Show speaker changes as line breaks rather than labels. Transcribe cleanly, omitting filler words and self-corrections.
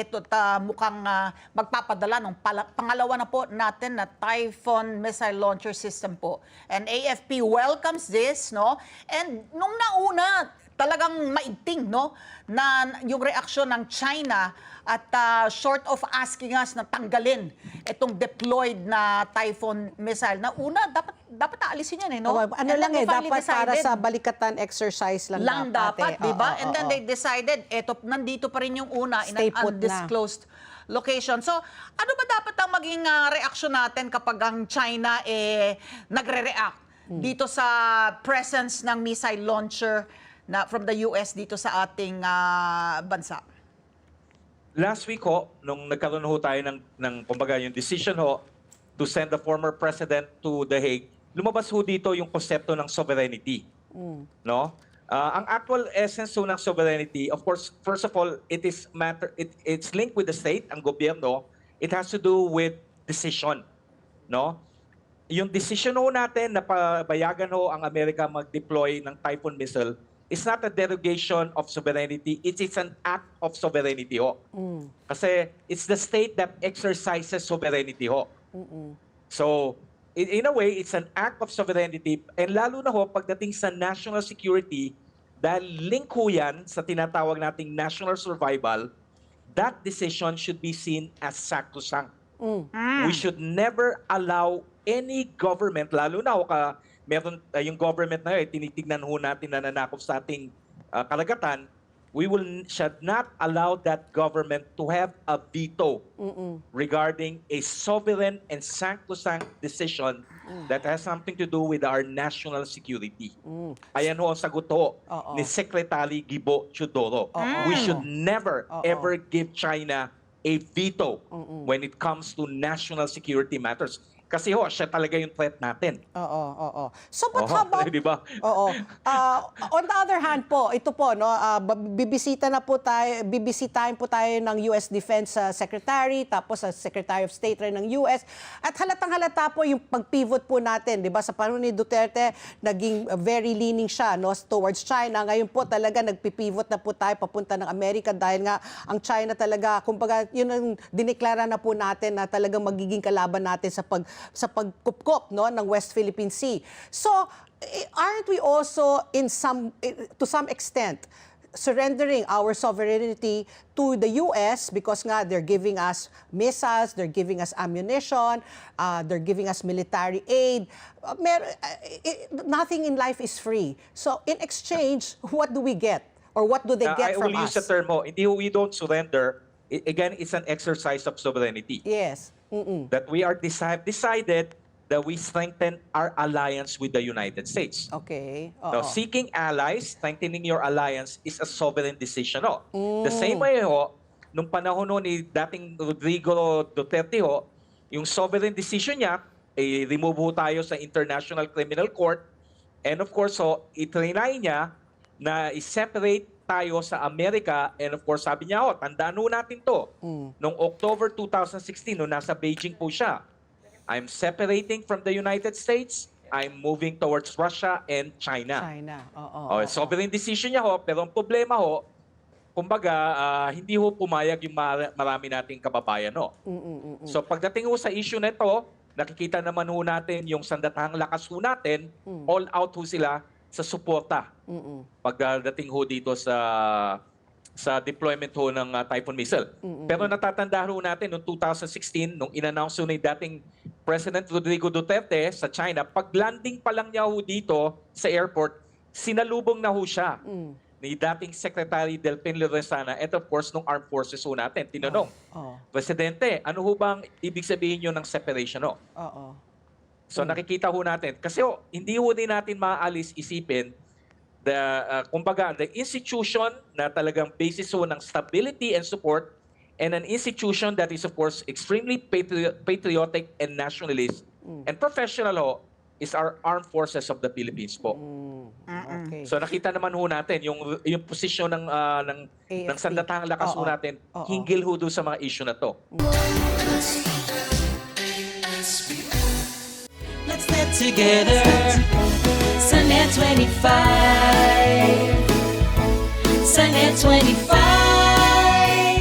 ito mukhang magpapadala ng pangalawa na po natin na Typhoon missile launcher system po. And AFP welcomes this, no? And nung nauna, talagang maigting, no, na yung reaksyon ng China at short of asking us na tanggalin itong deployed na Typhoon missile. Na una, dapat aalisin yan, no?
Ano lang dapat para sa balikatan exercise lang
dapat, di ba? And then they decided, nandito pa rin yung una in an undisclosed location. So, ano ba dapat ang maging reaksyon natin kapag ang China nagre-react dito sa presence ng missile launcher from the US dito sa ating bansa?
Last week nung nagkaroon tayo kumbaga yung decision to send the former president to The Hague, lumabas dito yung konsepto ng sovereignty. No? Ang actual essence ng sovereignty, of course, first of all, it's linked with the state, ang gobyerno. It has to do with decision. No? Yung decision natin na pabayagan ang Amerika mag-deploy ng Typhoon missile, it's not a derogation of sovereignty, it is an act of sovereignty Kasi it's the state that exercises sovereignty So, in a way, it's an act of sovereignty. And lalo na pagdating sa national security, dahil link yan sa tinatawag nating national survival, that decision should be seen as sacrosanct. We should never allow any government, lalo na meron yung government na tinitignan natin na nanakop sa ating karagatan, should not allow that government to have a veto regarding a sovereign and sacrosanct decision that has something to do with our national security. Ayan ang sagot ni Secretary Gibo Teodoro. We should never ever give China a veto when it comes to national security matters. Kasi siya talaga yung threat natin.
So, but how about...
Diba?
On the other hand po, ito po, no, bibisitahin po tayo ng US Defense Secretary, tapos sa Secretary of State rin ng US. At halatang-halata po yung pag-pivot po natin, di ba? Sa panahon ni Duterte, naging very leaning siya, no, towards China. Ngayon po talaga nagpipivot na po tayo papunta ng Amerika dahil nga ang China talaga, kumbaga, yun ang dineklara na po natin na talagang magiging kalaban natin sa pagkupkop, no, ng West Philippine Sea. So, aren't we also to some extent surrendering our sovereignty to the US because nga they're giving us missiles, they're giving us ammunition, they're giving us military aid. Nothing in life is free. So, in exchange, what do we get? Or what do they get from us?
I will use the term we don't surrender. Again, it's an exercise of sovereignty.
Yes.
That we are decided that we strengthen our alliance with the United States.
Okay.
So seeking allies, strengthening your alliance is a sovereign decision. The same way nung panahon ni dating Rodrigo Duterte yung sovereign decision niya, remove tayo sa International Criminal Court. And of course, itrinay niya na i-separate tayo sa Amerika, and of course, sabi niya, tandaan natin to. Noong October 2016, nung nasa Beijing po siya, I'm separating from the United States, I'm moving towards Russia and China. Sovereign decision niya pero ang problema kumbaga, hindi pumayag yung marami nating kababayan. So pagdating sa issue na ito, nakikita naman natin yung sandatahang lakas natin, all out sila sa suporta pagdating dito sa deployment ng Typhoon missile. Pero natatandaan natin noong 2016 nung in-announce ni dating President Rodrigo Duterte sa China, pag-landing pa lang niya dito sa airport, sinalubong na siya ni dating Secretary Delpin Lorenzana at of course nung Armed Forces natin. Tinanong, Presidente, ano bang ibig sabihin ng separation? So nakikita natin. Kasi hindi din natin maalis isipin kumbaga, the institution na talagang basis ng stability and support and an institution that is of course extremely patriotic and nationalist and professional is our Armed Forces of the Philippines po.
Okay.
So nakita naman natin yung posisyon ng sandatahang lakas natin hinggil doon sa mga issue na to.
Let's get together. Sunnet 25. Sunnet 25.